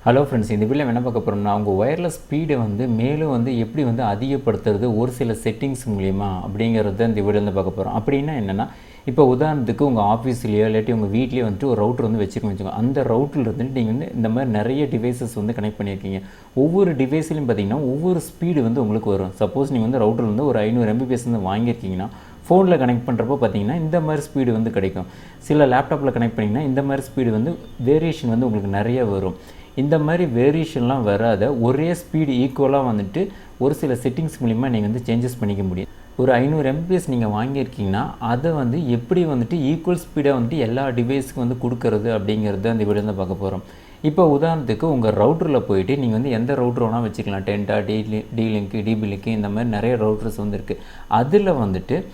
Hello friends, இந்த வீடியோவில் என்ன பார்க்க போகிறோம்னா உங்கள் ஒயர்லெஸ் ஸ்பீடை மேலும் எப்படி அதிகப்படுத்துறது ஒரு சில செட்டிங்ஸ் மூலிமா அப்படிங்கிறத இந்த வீடியோவில் பார்க்க போகிறோம். அப்படின்னா என்னென்னா, இப்போ உதாரணத்துக்கு உங்கள் ஆஃபீஸ்லேயோ இல்லாட்டி உங்கள் வீட்லேயோ ஒரு ரவுட்டர் வச்சுருக்கோம் வச்சுக்கோங்க. அந்த ரவுட்டரில் நீங்கள் இந்த மாதிரி நிறைய டிவைசஸ் கனெக்ட் பண்ணியிருக்கீங்க. ஒவ்வொரு டிவைஸ்லையும் பார்த்தீங்கன்னா ஒவ்வொரு ஸ்பீடு உங்களுக்கு வரும். சப்போஸ் நீங்கள் ரவுட்டரில் ஒரு 500 MBPS வாங்கியிருக்கீங்கன்னா ஃபோனில் கனெக்ட் பண்ணுறப்போ பார்த்தீங்கன்னா இந்த மாதிரி ஸ்பீடு கிடைக்கும். சில லேப்டாப்பில் கனெக்ட் பண்ணிங்கன்னா இந்த மாதிரி ஸ்பீடு வேரியேஷன் உங்களுக்கு நிறைய வரும். இந்த மாதிரி வேரியேஷன்லாம் வராத ஒரே ஸ்பீடு ஈக்குவலாக ஒரு சில செட்டிங்ஸ் மூலிமா நீங்கள் சேஞ்சஸ் பண்ணிக்க முடியும். ஒரு 500 MBPS நீங்கள் வாங்கியிருக்கீங்கன்னா அதை எப்படி ஈக்குவல் ஸ்பீடாக எல்லா டிவைஸுக்கும் கொடுக்கறது அப்படிங்கிறது அந்த வீடியோ பார்க்க போகிறோம். இப்போ உதாரணத்துக்கு உங்கள் ரவுட்டரில் போயிட்டு நீங்கள் எந்த ரவுட்டர் வேணால் வச்சுக்கலாம். டென்டா, டி-லிங்க், டிபி-லிங்க், இந்த மாதிரி நிறைய ரவுட்டர்ஸ் இருக்குது. அதில்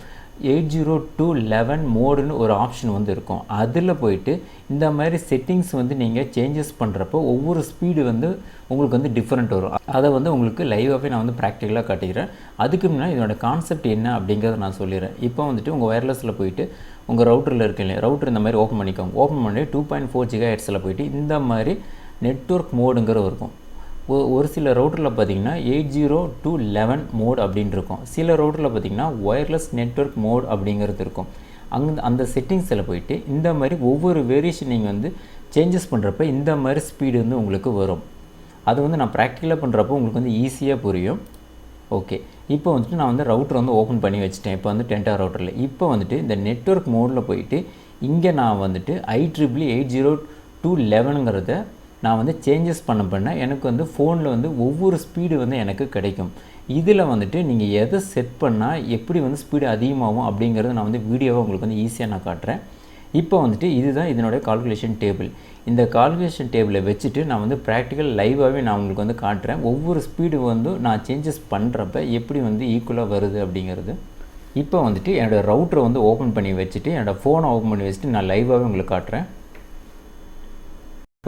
802.11 மோடுன்னு ஒரு ஆப்ஷன் இருக்கும். அதில் போயிட்டு இந்த மாதிரி செட்டிங்ஸ் நீங்கள் சேஞ்சஸ் பண்ணுறப்போ ஒவ்வொரு ஸ்பீடு உங்களுக்கு டிஃப்ரெண்ட் வரும். அதை உங்களுக்கு லைவாகவே நான் ப்ராக்டிக்கலாக காட்டிக்கிறேன். அதுக்கு முன்னாடி இதோட கான்செப்ட் என்ன அப்படிங்கிறத நான் சொல்லிடுறேன். இப்போ உங்கள் ஒயர்லெஸில் போயிட்டு உங்கள் ரவுட்டரில் இருக்கு இல்லையா, ரவுட்டர் இந்த மாதிரி ஓப்பன் பண்ணிக்கோங்க. ஓப்பன் பண்ணி 2.4 GHz போயிட்டு இந்த மாதிரி நெட்வொர்க் மோடுங்கிற இருக்கும். ஒரு சில ரவுட்டரில் பார்த்தீங்கன்னா 802.11 மோட் அப்படின்னு இருக்கும். சில ரவுட்டரில் பார்த்தீங்கன்னா ஒயர்லெஸ் நெட்வொர்க் மோட் அப்படிங்கிறது இருக்கும். அந்த செட்டிங்ஸில் போயிட்டு இந்த மாதிரி ஒவ்வொரு வேரியேஷன் நீங்கள் சேஞ்சஸ் பண்ணுறப்ப இந்த மாதிரி ஸ்பீடு உங்களுக்கு வரும். அது நான் ப்ராக்டிக்கலாக பண்ணுறப்போ உங்களுக்கு ஈஸியாக புரியும். ஓகே, இப்போ நான் ரவுட்டர் ஓப்பன் பண்ணி வச்சுட்டேன். இப்போ டென்டா ரவுட்டரில் இப்போ இந்த நெட்வொர்க் மோடில் போயிட்டு இங்கே நான் IEEE 802.11ங்கிறத நான் சேஞ்சஸ் பண்ண எனக்கு ஃபோனில் ஒவ்வொரு ஸ்பீடு எனக்கு கிடைக்கும். இதில் நீங்கள் எதை செட் பண்ணால் எப்படி ஸ்பீடு அதிகமாகும் அப்படிங்கிறத நான் வீடியோவை உங்களுக்கு ஈஸியாக நான் காட்டுறேன். இப்போ இதுதான் இதனுடைய கால்குலேஷன் டேபிள். இந்த கால்குலேஷன் டேபிளை வச்சுட்டு நான் ப்ராக்டிக்கல் லைவாகவே நான் உங்களுக்கு காட்டுறேன். ஒவ்வொரு ஸ்பீடு நான் சேஞ்சஸ் பண்ணுறப்ப எப்படி ஈக்குவலாக வருது அப்படிங்கிறது. இப்போ என்னோடய ரவுட்டரை ஓப்பன் பண்ணி வச்சுட்டு என்னோடய ஃபோனை ஓப்பன் பண்ணி வச்சுட்டு நான் லைவாகவே உங்களுக்கு காட்டுறேன்.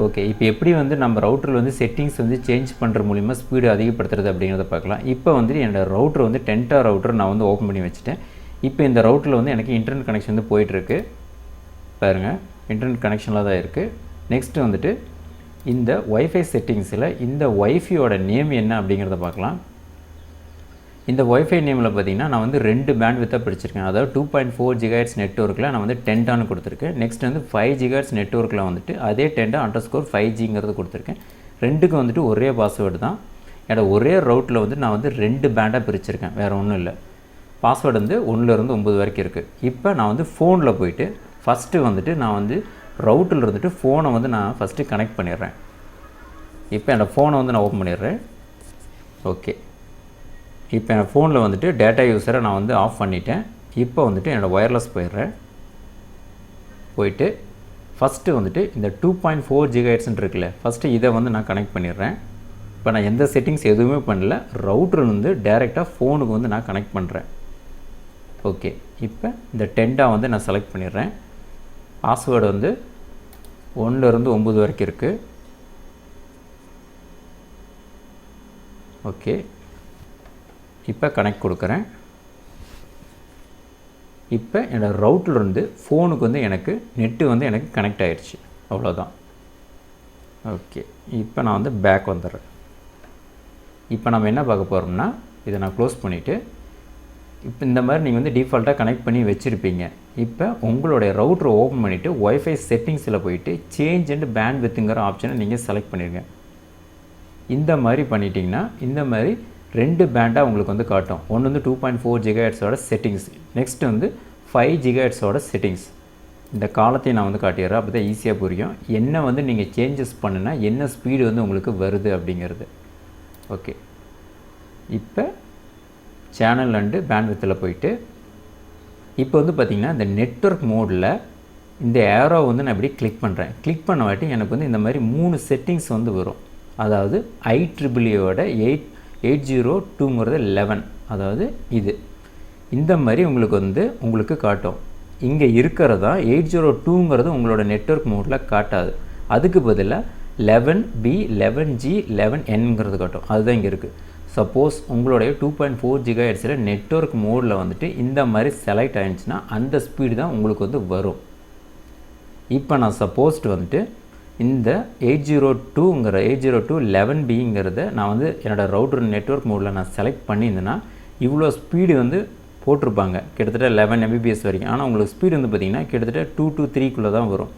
ஓகே, இப்போ எப்படி நம்ம ரவுட்டரில் செட்டிங்ஸ் சேஞ்ச் பண்ணுற மூலிமா ஸ்பீடு அதிகப்படுத்துறது அப்படிங்கிறத பார்க்கலாம். இப்போ என்னோடய ரவுட்டர் டென்டா ரவுட்டர் நான் ஓப்பன் பண்ணி வச்சுட்டேன். இப்போ இந்த ரவுட்டரில் எனக்கு இன்டர்நெட் கனெக்ஷன் போயிட்டுருக்கு. பாருங்கள், இன்டர்நெட் கனெக்ஷனில் தான் இருக்குது. நெக்ஸ்ட்டு இந்த ஒய்ஃபை செட்டிங்ஸில் இந்த ஒய்ஃபையோட நேம் என்ன அப்படிங்கிறத பார்க்கலாம். இந்த ஒய்ஃபை நேமில் பார்த்தீங்கன்னா நான் 2 பேண்ட்வித்தாக பிடிச்சிருக்கேன். அதாவது 2.4 GHz நெட்வொர்க்கில் நான் டென்டான்னு கொடுத்துருக்கேன். நெக்ஸ்ட் 5 GHz நெட்வொர்க்கில் அதே டென்டா_5Gங்கிறது கொடுத்துருக்கேன். ரெண்டுக்கும் ஒரே பாஸ்வேர்டு தான். என்னோட ஒரே ரவுட்டில் நான் 2 பேண்டாக பிரிச்சிருக்கேன், வேறு ஒன்றும் இல்லை. பாஸ்வேர்டு 1லேருந்து 9 வரைக்கும் இருக்குது. இப்போ நான் ஃபோனில் போயிட்டு ஃபஸ்ட்டு நான் ரவுட்டில் ஃபோனை நான் ஃபஸ்ட்டு கனெக்ட் பண்ணிடுறேன். இப்போ என்னோடய ஃபோனை நான் ஓப்பன் பண்ணிடுறேன். ஓகே, இப்போ என் ஃபோனில் டேட்டா யூஸரை நான் ஆஃப் பண்ணிட்டேன். இப்போ என்னோடய ஒயர்லெஸ் போயிடுறேன். போயிட்டு ஃபஸ்ட்டு இந்த 2.4 GHz இருக்குல்ல, ஃபஸ்ட்டு இதை நான் கனெக்ட் பண்ணிடுறேன். இப்போ நான் எந்த செட்டிங்ஸ் எதுவுமே பண்ணல, ரவுட்டர்லேருந்து டேரெக்டாக ஃபோனுக்கு நான் கனெக்ட் பண்ணுறேன். ஓகே, இப்போ இந்த டென்டா நான் செலக்ட் பண்ணிடுறேன். பாஸ்வேர்டு 1லேருந்து 9 வரைக்கும் இருக்குது. ஓகே, இப்போ கனெக்ட் கொடுக்குறேன். இப்போ என்னோடய ரவுட்டர்லேருந்து ஃபோனுக்கு எனக்கு நெட்டு எனக்கு கனெக்ட் ஆகிடுச்சு. அவ்வளோதான். ஓகே, இப்போ நான் பேக் வந்துடுறேன். இப்போ நம்ம என்ன பார்க்க போகிறோம்னா, இதை நான் க்ளோஸ் பண்ணிவிட்டு இப்போ இந்த மாதிரி நீங்கள் டிஃபால்ட்டாக கனெக்ட் பண்ணி வச்சுருப்பீங்க. இப்போ உங்களுடைய ரவுட்டரை ஓப்பன் பண்ணிவிட்டு ஒய்ஃபை செட்டிங்ஸில் போயிட்டு சேஞ்ச் அண்ட் பேண்ட்வித்துங்கிற ஆப்ஷனை நீங்கள் செலக்ட் பண்ணிடுங்க. இந்த மாதிரி பண்ணிட்டீங்கன்னா இந்த மாதிரி 2 பேண்டாக உங்களுக்கு காட்டும். ஒன்று 2.4 GHzோட செட்டிங்ஸ், நெக்ஸ்ட் 5 GHzோட செட்டிங்ஸ். இந்த காலத்தையும் நான் காட்டிடுறேன். அப்போ தான் ஈஸியாக புரியும் என்ன நீங்கள் சேஞ்சஸ் பண்ணுனா என்ன ஸ்பீடு உங்களுக்கு வருது அப்படிங்கிறது. ஓகே, இப்போ சேனல் அண்டு பேண்ட்வித்தில் போயிட்டு இப்போ பார்த்திங்கன்னா இந்த நெட்வொர்க் மோடில் இந்த ஏரோ நான் இப்படி கிளிக் பண்ணுறேன். கிளிக் பண்ண வாட்டி எனக்கு இந்த மாதிரி 3 செட்டிங்ஸ் வரும். அதாவது IEEEயோட 802.11, அதாவது இது இந்த மாதிரி உங்களுக்கு காட்டும். இங்கே இருக்கிறதா 802ங்கிறது உங்களோட நெட்வொர்க் மோடில் காட்டாது. அதுக்கு பதிலாக 11B, 11G, 11Nங்கிறது காட்டும். அதுதான் இங்கே இருக்குது. சப்போஸ் உங்களுடைய 2.4 GHzல நெட்வொர்க் மோடில் இந்த மாதிரி செலக்ட் ஆகிடுச்சுன்னா அந்த ஸ்பீடு தான் உங்களுக்கு வரும். இப்போ நான் சப்போஸ்ட் இந்த 802.11bங்கிறத நான் வந்து என்னோடய ரவுட்டர் நெட்வொர்க் மோடில் நான் செலக்ட் பண்ணியிருந்தேன்னா இவ்வளோ ஸ்பீடு வந்து போட்டிருப்பாங்க கிட்டத்தட்ட 11 Mbps வரைக்கும். ஆனால் உங்களுக்கு ஸ்பீடு வந்து பார்த்திங்கன்னா கிட்டத்தட்ட 2 to 3 தான் வரும்.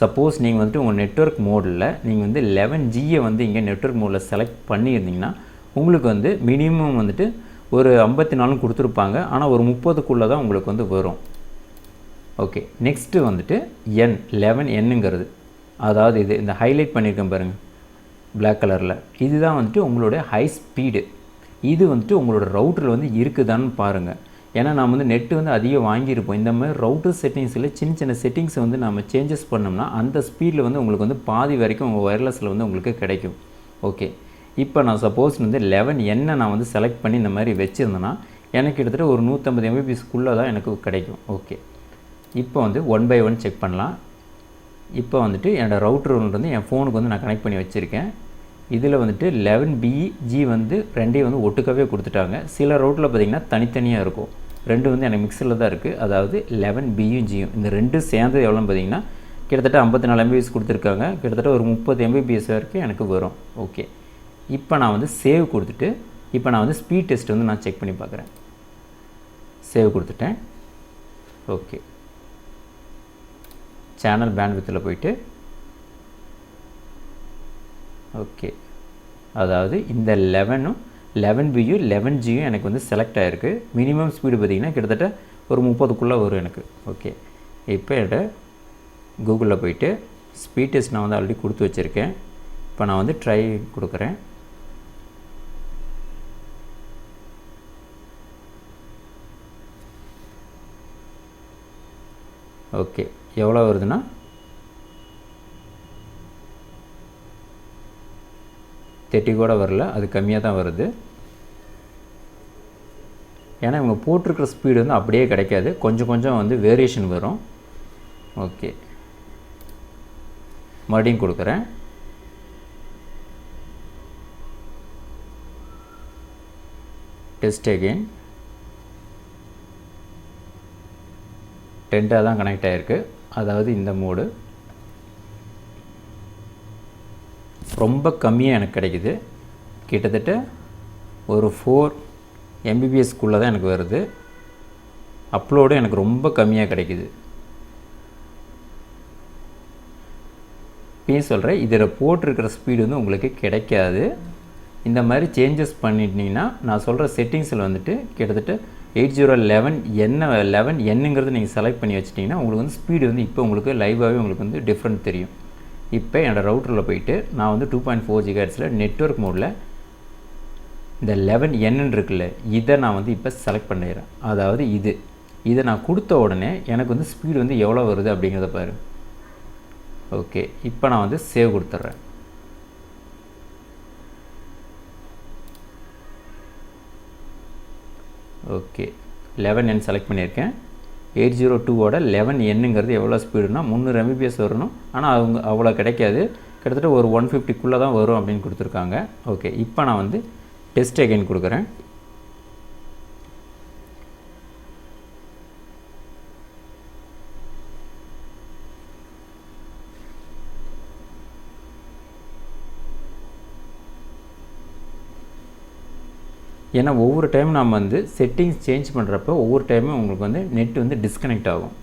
சப்போஸ் நீங்கள் வந்துட்டு உங்கள் நெட்வொர்க் மோடில் நீங்கள் வந்து 11Gயை வந்து இங்கே நெட்வொர்க் மோடில் செலக்ட் பண்ணியிருந்தீங்கன்னா உங்களுக்கு வந்து மினிமம் வந்துட்டு ஒரு 54 கொடுத்துருப்பாங்க. ஆனால் ஒரு 30க்குள்ளே தான் உங்களுக்கு வந்து வரும். ஓகே, நெக்ஸ்ட்டு வந்துட்டு 11Nங்கிறது, அதாவது இது இந்த ஹைலைட் பண்ணியிருக்கேன் பாருங்கள் பிளாக் கலரில், இதுதான் வந்துட்டு உங்களோட ஹை ஸ்பீடு. இது வந்துட்டு உங்களோட ரவுட்டரில் வந்து இருக்குதான்னு பாருங்கள். ஏன்னா நம்ம வந்து நெட்டு வந்து அதிகம் வாங்கியிருப்போம். இந்த மாதிரி ரவுட்டர் செட்டிங்ஸில் சின்ன சின்ன செட்டிங்ஸை வந்து நம்ம சேஞ்சஸ் பண்ணோம்னா அந்த ஸ்பீடில் வந்து உங்களுக்கு வந்து பாதி வரைக்கும் உங்கள் ஒயர்லெஸில் வந்து உங்களுக்கு கிடைக்கும். ஓகே, இப்போ நான் சப்போஸ் வந்து 11N நான் வந்து செலக்ட் பண்ணி இந்த மாதிரி வச்சுருந்தேன்னா எனக்கு கிட்டத்தட்ட ஒரு 150 Mbps தான் எனக்கு கிடைக்கும். ஓகே, இப்போ வந்து 1 by 1 செக் பண்ணலாம். இப்போ வந்துட்டு என்னோடய ரவுட்டர் வந்து என் ஃபோனுக்கு வந்து நான் கனெக்ட் பண்ணி வச்சுருக்கேன். இதில் வந்துட்டு 11BG வந்து ரெண்டையும் வந்து ஒட்டுக்காவே கொடுத்துட்டாங்க. சில ரவுட்டில் பார்த்திங்கன்னா தனித்தனியாக இருக்கும். ரெண்டு வந்து எனக்கு மிக்சரில் தான் இருக்குது. அதாவது 11Bயும் Gயும் இந்த ரெண்டும் சேர்ந்து எவ்வளோன்னு பார்த்திங்கன்னா கிட்டத்தட்ட 54 Mbps கொடுத்துருக்காங்க. கிட்டத்தட்ட ஒரு 30 Mbps வரைக்கும் எனக்கு வரும். ஓகே, இப்போ நான் வந்து சேவ் கொடுத்துட்டு இப்போ நான் வந்து ஸ்பீட் டெஸ்ட் வந்து நான் செக் பண்ணி பார்க்குறேன். சேவ் கொடுத்துட்டேன். ஓகே, சேனல் பேண்ட்வித்தில் போயிட்டு ஓகே, அதாவது இந்த 11Bயும் 11Gயும் எனக்கு வந்து செலக்ட் ஆகிருக்கு. மினிமம் ஸ்பீடு பார்த்திங்கன்னா கிட்டத்தட்ட ஒரு 30க்குள்ளே வரும் எனக்கு. ஓகே, இப்போ என்னோட கூகுளில் போயிட்டு ஸ்பீட் டெஸ்ட் நான் வந்து ஆல்ரெடி கொடுத்து வச்சுருக்கேன். இப்போ நான் வந்து ட்ரை கொடுக்குறேன். ஓகே, எவ்வளோ வருதுன்னா 30 கூட வரல, அது கம்மியாக தான் வருது. ஏன்னா இவங்க போட்டிருக்கிற ஸ்பீடு வந்து அப்படியே கிடைக்காது, கொஞ்சம் கொஞ்சம் வந்து வேரியேஷன் வரும். ஓகே, மறுபடியும் கொடுக்குறேன். டெஸ்ட் அகெயின் 10 தான் கனெக்ட் ஆகிருக்கு. அதாவது இந்த மோடு ரொம்ப கம்மியாக எனக்கு கிடைக்குது. கிட்டத்தட்ட ஒரு 4 Mbps-க்குள்ளே தான் எனக்கு வருது. அப்லோடு எனக்கு ரொம்ப கம்மியாக கிடைக்குது. இப்பயும் சொல்கிறேன், இதில் போட்டிருக்கிற ஸ்பீடு வந்து உங்களுக்கு கிடைக்காது. இந்த மாதிரி சேஞ்சஸ் பண்ணிட்டீங்கன்னா நான் சொல்கிற செட்டிங்ஸில் வந்துட்டு கிட்டத்தட்ட 8011Nங்கிறது நீங்கள் செலக்ட் பண்ணி வச்சிட்டிங்கன்னா உங்களுக்கு வந்து ஸ்பீடு வந்து இப்போ உங்களுக்கு லைவாகவே உங்களுக்கு வந்து டிஃப்ரெண்ட் தெரியும். இப்போ என்னோடய ரவுட்டரில் போயிட்டு நான் வந்து 2.4 GHz நெட்வொர்க் மோடில் இந்த 11N இருக்குல்ல, இதை நான் வந்து இப்போ செலக்ட் பண்ணிடுறேன். அதாவது இதை நான் கொடுத்த உடனே எனக்கு வந்து ஸ்பீடு வந்து எவ்வளோ வருது அப்படிங்கிறத பாரு. ஓகே, இப்போ நான் வந்து சேவ் கொடுத்துட்றேன். ஓகே, 11N செலக்ட் பண்ணியிருக்கேன். 802ஓட 11Nங்கிறது எவ்வளோ ஸ்பீடுனா 300 Mbps வரணும். ஆனால் அவங்க அவ்வளோ கிடைக்காது, கிட்டத்தட்ட ஒரு 150க்குள்ளே தான் வரும் அப்படின்னு கொடுத்துருக்காங்க. ஓகே, இப்போ நான் வந்து டெஸ்ட் அகைன் கொடுக்குறேன். ஏன்னா ஒவ்வொரு டைம் நம்ம வந்து செட்டிங்ஸ் சேஞ்ச் பண்ணுறப்போ ஒவ்வொரு டைமும் உங்களுக்கு வந்து நெட் வந்து டிஸ்கனெக்ட் ஆகும்.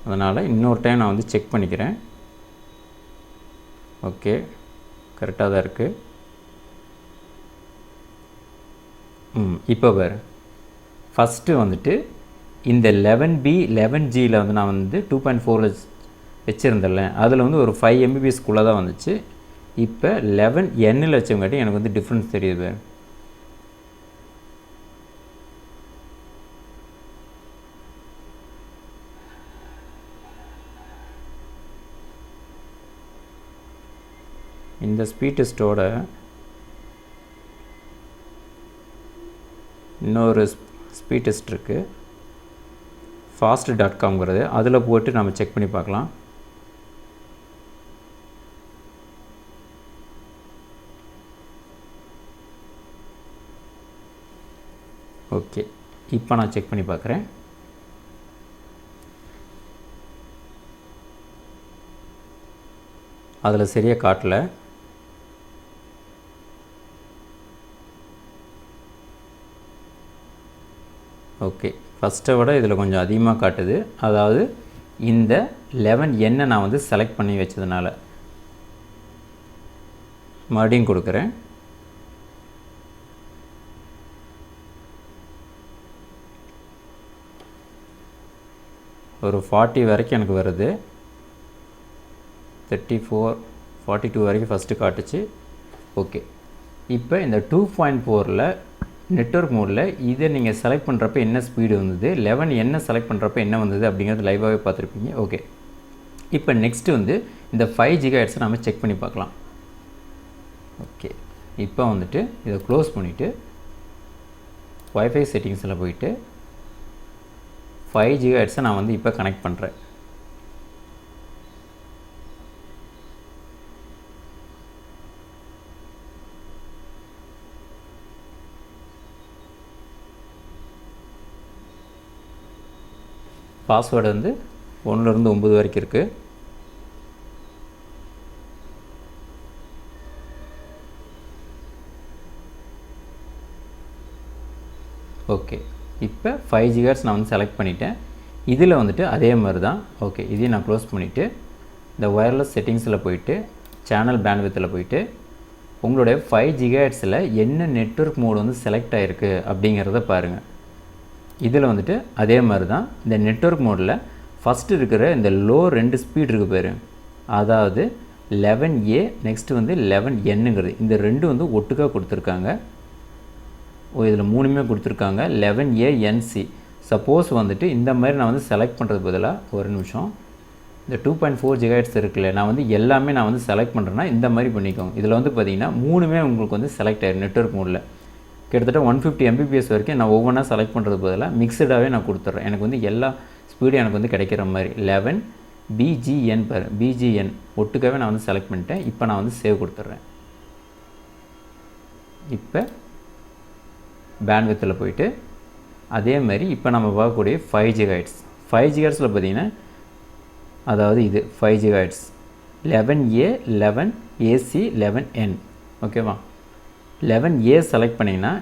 அதனால் இன்னொரு டைம் நான் வந்து செக் பண்ணிக்கிறேன். ஓகே, கரெக்டாக தான் இருக்குது. இப்போ பாரு, ஃபஸ்ட்டு வந்துட்டு இந்த 11B 11Gயில் வந்து நான் வந்து 2.4 வச்சுருந்தேன்ல, அதில் வந்து ஒரு 5 Mbps-க்குள்ளே தான் வந்துச்சு. இப்போ 11Nல் வச்சவங்காட்டி எனக்கு வந்து டிஃப்ரென்ஸ் தெரியுது. இந்த ஸ்பீட் டெஸ்ட்டோட இன்னொரு ஸ்பீட் டெஸ்ட் இருக்குது, fast.comங்கிறது. அதில் போட்டு நம்ம செக் பண்ணி பார்க்கலாம். ஓகே, இப்போ நான் செக் பண்ணி பார்க்குறேன். அதில் சரியாக காட்டல. ஓகே, ஃபஸ்ட்டை விட இதில் கொஞ்சம் அதிகமாக காட்டுது. அதாவது இந்த 11N நான் வந்து செலக்ட் பண்ணி வச்சதுனால. மறுபடியும் கொடுக்குறேன். ஒரு 40 வரைக்கும் எனக்கு வருது. 34, 42 வரைக்கும் ஃபஸ்ட்டு காட்டுச்சு. ஓகே, இப்போ இந்த 2.4ல் நெட்வொர்க் மோடில் இதை நீங்கள் செலக்ட் பண்ணுறப்ப என்ன ஸ்பீடு வந்தது, 11N செலக்ட் பண்ணுறப்ப என்ன வந்தது அப்படிங்கிறது லைவாகவே பார்த்துருப்பீங்க. ஓகே, இப்போ நெக்ஸ்ட்டு வந்து இந்த 5 GHz நம்ம செக் பண்ணி பார்க்கலாம். ஓகே, இப்போ வந்துட்டு இதை க்ளோஸ் பண்ணிவிட்டு வைஃபை செட்டிங்ஸில் போயிட்டு 5 GHz நான் வந்து இப்போ கனெக்ட் பண்ணுறேன். பாஸ்வேர்டு வந்து 1லேருந்து 9 வரைக்கும் இருக்குது. ஓகே, இப்போ 5 GHz நான் வந்து செலக்ட் பண்ணிட்டேன். இதில் வந்துட்டு அதே மாதிரி தான். ஓகே, இதையும் நான் க்ளோஸ் பண்ணிவிட்டு இந்த ஒயர்லெஸ் செட்டிங்ஸில் போயிட்டு சேனல் பேண்ட்வித்தில் போயிட்டு உங்களுடைய 5 GHzயில் என்ன நெட்வொர்க் மோடு வந்து செலக்ட் ஆகிருக்கு அப்படிங்கிறத பாருங்கள். இதில் வந்துட்டு அதே மாதிரி தான் இந்த நெட்வொர்க் மோடில் ஃபஸ்ட்டு இருக்கிற இந்த லோ 2 ஸ்பீட் இருக்குது பாரு, அதாவது 11A நெக்ஸ்ட்டு வந்து 11Nங்கிறது இந்த ரெண்டு வந்து ஒட்டுக்காக கொடுத்துருக்காங்க. இதில் 3மே கொடுத்துருக்காங்க 11ANC. சப்போஸ் வந்துட்டு இந்த மாதிரி நான் வந்து செலக்ட் பண்ணுறது பதிலாக ஒரு நிமிஷம், இந்த 2.4 GHz இருக்குல்ல, நான் வந்து எல்லாமே நான் வந்து செலக்ட் பண்ணுறேன்னா இந்த மாதிரி பண்ணிக்கோங்க. இதில் வந்து பார்த்திங்கன்னா 3மே உங்களுக்கு வந்து செலக்ட் ஆயிடும் நெட்வொர்க் மோடில். கிட்டத்தட்ட 150 Mbps வரைக்கும் நான் ஒவ்வொன்றா செலக்ட் பண்ணுறது பதிலாக மிக்சடாகவே நான் கொடுத்துட்றேன். எனக்கு வந்து எல்லா ஸ்பீடும் எனக்கு வந்து கிடைக்கிற மாதிரி 11 BGN BGN ஒட்டுக்காகவே நான் வந்து செலக்ட் பண்ணிட்டேன். இப்போ நான் வந்து சேவ் கொடுத்துட்றேன். இப்போ பேண்ட்வித்தில் போயிட்டு அதே மாதிரி இப்போ நம்ம பார்க்கக்கூடிய 5 GHz 5 GHzயில் பார்த்திங்கன்னா அதாவது இது 5 GHz 11A 11AC 11N. ஓகேவா, 11A செலக்ட் பண்ணிங்கன்னா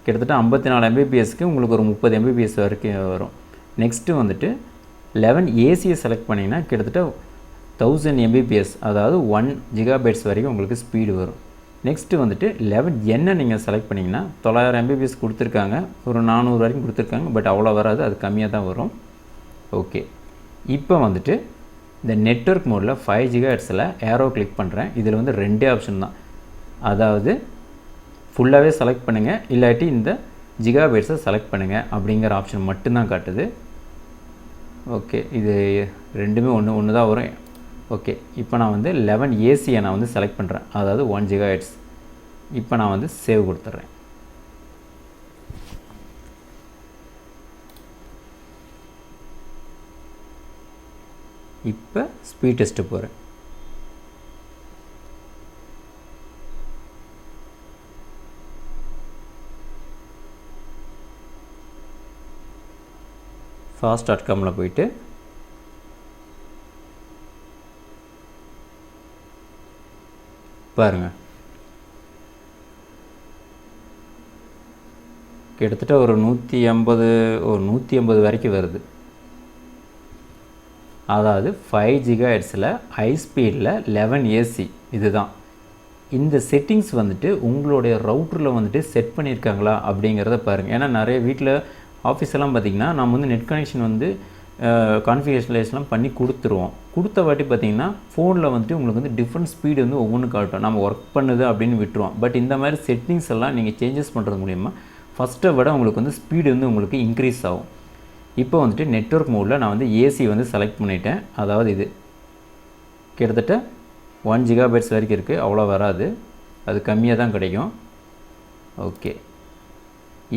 கிட்டத்தட்ட 54 Mbpsக்கு உங்களுக்கு ஒரு 30 Mbps வரைக்கும் வரும். நெக்ஸ்ட்டு வந்துட்டு 11AC செலக்ட் பண்ணிங்கன்னா கிட்டத்தட்ட 1000 Mbps, அதாவது 1 GB வரைக்கும் உங்களுக்கு ஸ்பீடு வரும். நெக்ஸ்ட்டு வந்துட்டு 11N நீங்கள் செலக்ட் பண்ணிங்கன்னா 900 Mbps கொடுத்துருக்காங்க, ஒரு 400 வரைக்கும் கொடுத்துருக்காங்க. பட் அவ்வளோ வராது, அது கம்மியாக தான் வரும். ஓகே, இப்போ வந்துட்டு இந்த நெட்வொர்க் மோடில் 5 GHzயில் ஏரோ கிளிக் பண்ணுறேன். இதில் வந்து 2 ஆப்ஷன் தான், அதாவது ஃபுல்லாகவே செலக்ட் பண்ணுங்கள், இல்லாட்டி இந்த ஜிகாபைட்ஸை செலக்ட் பண்ணுங்கள் அப்படிங்கிற ஆப்ஷன் மட்டும்தான் காட்டுது. ஓகே, இது ரெண்டுமே ஒன்று தான் வரும். ஓகே, இப்போ நான் வந்து 11ACயை நான் வந்து செலக்ட் பண்ணுறேன், அதாவது 1 GHz. இப்போ நான் வந்து சேவ் கொடுத்துட்றேன். இப்போ ஸ்பீட் டெஸ்ட்டு போகிறேன். fast.comல போயிட்டு பாருங்கள், கிட்டத்தட்ட ஒரு 150 வரைக்கும் வருது. அதாவது 5 GHzயில் ஹை ஸ்பீடில் 11AC இதுதான். இந்த செட்டிங்ஸ் வந்துட்டு உங்களுடைய ரவுட்டரில் வந்துட்டு செட் பண்ணியிருக்காங்களா அப்படிங்கிறத பாருங்கள். ஏன்னா நிறைய வீட்டில் ஆஃபீஸெல்லாம் பார்த்திங்கன்னா நம்ம வந்து நெட் கனெக்ஷன் வந்து கான்ஃபிகரேஷன்லாம் பண்ணி கொடுத்துருவோம். கொடுத்த வாட்டி பார்த்திங்கன்னா ஃபோனில் வந்துட்டு உங்களுக்கு வந்து டிஃப்ரெண்ட் ஸ்பீடு வந்து ஒவ்வொன்று காட்டும், நம்ம ஒர்க் பண்ணுது அப்படின்னு விட்டுருவோம். பட் இந்த மாதிரி செட்டிங்ஸ் எல்லாம் நீங்கள் சேஞ்சஸ் பண்ணுறது மூலிமா ஃபஸ்ட்டை விட உங்களுக்கு வந்து ஸ்பீடு வந்து உங்களுக்கு இன்க்ரீஸ் ஆகும். இப்போ வந்துட்டு நெட்வொர்க் மோடில் நான் வந்து ஏசி வந்து செலக்ட் பண்ணிட்டேன். அதாவது இது கிட்டத்தட்ட 1 GB வரைக்கும் இருக்குது, அவ்வளோ வராது, அது கம்மியாக தான் கிடைக்கும். ஓகே,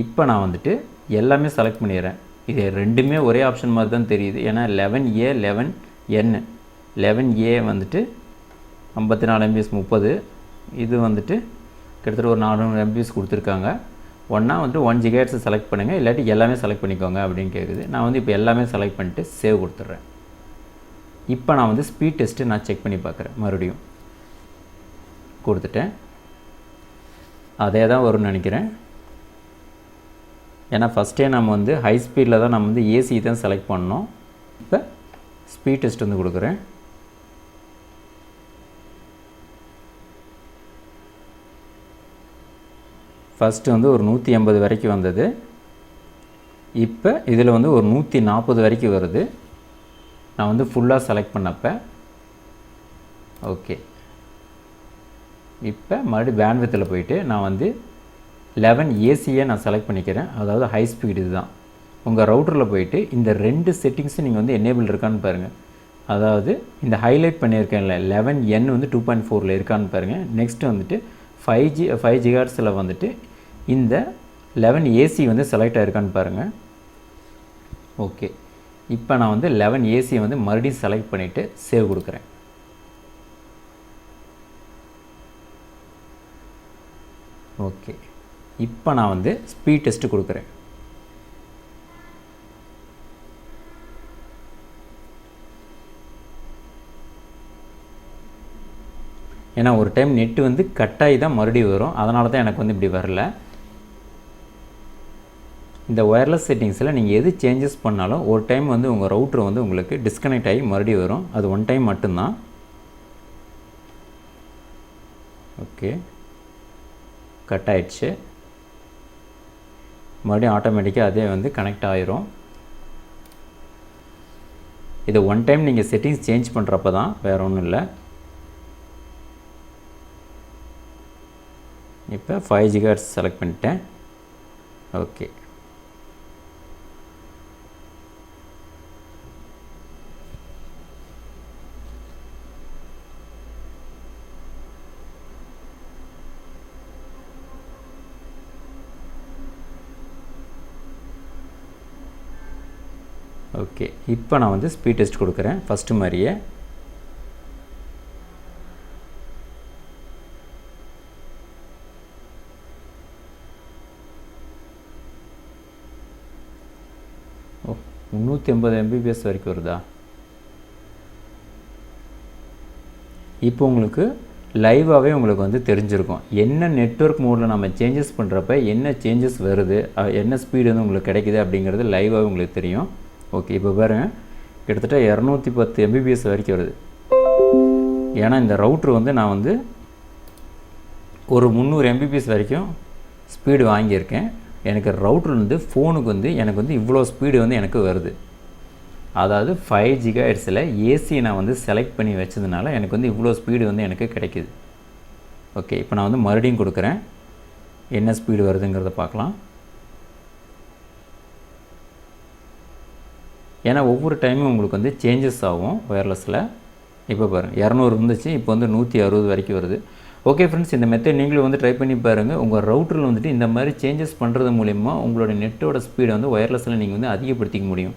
இப்போ நான் வந்துட்டு எல்லாமே செலக்ட் பண்ணிடுறேன். இது ரெண்டுமே ஒரே ஆப்ஷன் மாதிரி தான் தெரியுது. ஏன்னா 11A 11N 11A வந்துட்டு 54 Mbps 30, இது வந்துட்டு கிட்டத்தட்ட ஒரு 400 Mbps கொடுத்துருக்காங்க. ஒன்றா வந்துட்டு 1 GHz செலக்ட் பண்ணுங்கள், இல்லாட்டி எல்லாமே செலக்ட் பண்ணிக்கோங்க அப்படின்னு கேட்குது. நான் வந்து இப்போ எல்லாமே செலக்ட் பண்ணிட்டு சேவ் கொடுத்துட்றேன். இப்போ நான் வந்து ஸ்பீட் டெஸ்ட்டு நான் செக் பண்ணி பார்க்குறேன் மறுபடியும். கொடுத்துட்டேன். அதே தான் வரும்னு நினைக்கிறேன். ஏன்னா ஃபஸ்ட்டே நம்ம வந்து ஹை ஸ்பீடில் தான் நம்ம வந்து ஏசி தான் செலக்ட் பண்ணோம். இப்போ ஸ்பீட் டெஸ்ட் வந்து கொடுக்குறேன். ஃபஸ்ட்டு வந்து ஒரு 180 வரைக்கும் வந்தது. இப்போ இதில் வந்து ஒரு 140 வரைக்கும் வருது. நான் வந்து ஃபுல்லாக செலக்ட் பண்ணப்போ. ஓகே, இப்போ மறுபடியும் பேண்ட்வித்தில் போயிட்டு நான் வந்து 11 ஏசியை நான் செலக்ட் பண்ணிக்கிறேன். அதாவது ஹை ஸ்பீடு இதுதான். உங்கள் ரவுட்டரில் போயிட்டு இந்த 2 செட்டிங்ஸும் நீங்கள் வந்து எனேபிள் இருக்கான்னு பாருங்கள். அதாவது இந்த ஹைலைட் பண்ணியிருக்கேன்ல 11N வந்து 2.4 இருக்கான்னு பாருங்கள். நெக்ஸ்ட்டு வந்துட்டு 5 GHz வந்துட்டு இந்த 11 ஏசி வந்து செலக்ட் ஆகிருக்கான்னு பாருங்கள். ஓகே, இப்போ நான் வந்து 11 ஏசியை வந்து மறுபடியும் செலக்ட் பண்ணிவிட்டு சேவ் கொடுக்குறேன். ஓகே, இப்போ நான் வந்து ஸ்பீட் டெஸ்ட்டு கொடுக்குறேன். ஏன்னா ஒரு டைம் நெட்டு வந்து கட்டாகி தான் மறுபடியும் வரும். அதனால தான் எனக்கு வந்து இப்படி வரல. இந்த ஒயர்லெஸ் செட்டிங்ஸில் நீங்கள் எது சேஞ்சஸ் பண்ணாலும் ஒரு டைம் வந்து உங்கள் ரவுட்டர் வந்து உங்களுக்கு டிஸ்கனெக்ட் ஆகி மறுபடியும் வரும். அது ஒன் டைம் மட்டும்தான். ஓகே, கட் ஆயிடுச்சு. மறுபடியும் ஆட்டோமேட்டிக்காக அதே வந்து கனெக்ட் ஆகிரும். இது ஒன் டைம் நீங்கள் செட்டிங்ஸ் சேஞ்ச் பண்ணுறப்ப தான், வேறு ஒன்றும் இல்லை. இப்போ 5 GHz செலக்ட் பண்ணிட்டேன். ஓகே, ஓகே, இப்போ நான் வந்து ஸ்பீட் டெஸ்ட் கொடுக்குறேன் ஃபஸ்ட்டு மாதிரியே. ஓ, 380 MBPS வரைக்கும் வருதா? இப்போ உங்களுக்கு லைவாகவே உங்களுக்கு வந்து தெரிஞ்சிருக்கும் என்ன நெட்வொர்க் மோடில் நம்ம சேஞ்சஸ் பண்ணுறப்ப என்ன சேஞ்சஸ் வருது, என்ன ஸ்பீடு வந்து உங்களுக்கு கிடைக்குது அப்படிங்கிறது லைவாகவே உங்களுக்கு தெரியும். ஓகே, இப்போ பாருங்கள், கிட்டத்தட்ட 210 MBPS வரைக்கும் வருது. ஏன்னா இந்த ரவுட்ரு வந்து நான் வந்து ஒரு 300 MBPS வரைக்கும் ஸ்பீடு வாங்கியிருக்கேன். எனக்கு ரவுட்ரு வந்து ஃபோனுக்கு வந்து எனக்கு வந்து இவ்வளோ ஸ்பீடு வந்து எனக்கு வருது. அதாவது 5 GHz ஏசி நான் வந்து செலக்ட் பண்ணி வச்சதுனால எனக்கு வந்து இவ்வளோ ஸ்பீடு வந்து எனக்கு கிடைக்குது. ஓகே, இப்போ நான் வந்து மறுபடியும் கொடுக்குறேன். என்ன ஸ்பீடு வருதுங்கிறத பார்க்கலாம். ஏன்னா ஒவ்வொரு டைமும் உங்களுக்கு வந்து சேஞ்சஸ் ஆகும் ஒயர்லெஸில். இப்போ பாருங்கள், 200 இருந்துச்சு, இப்போ வந்து 160 வரைக்கும் வருது. ஓகே ஃப்ரெண்ட்ஸ், இந்த மெத்தட் நீங்களும் வந்து ட்ரை பண்ணி பாருங்கள். உங்கள் ரவுட்டரில் வந்துட்டு இந்த மாதிரி சேஞ்சஸ் பண்ணுறது மூலிமா உங்களோட நெட்டோட ஸ்பீடை வந்து ஒயர்லெஸில் நீங்கள் வந்து அதிகப்படுத்திக்க முடியும்.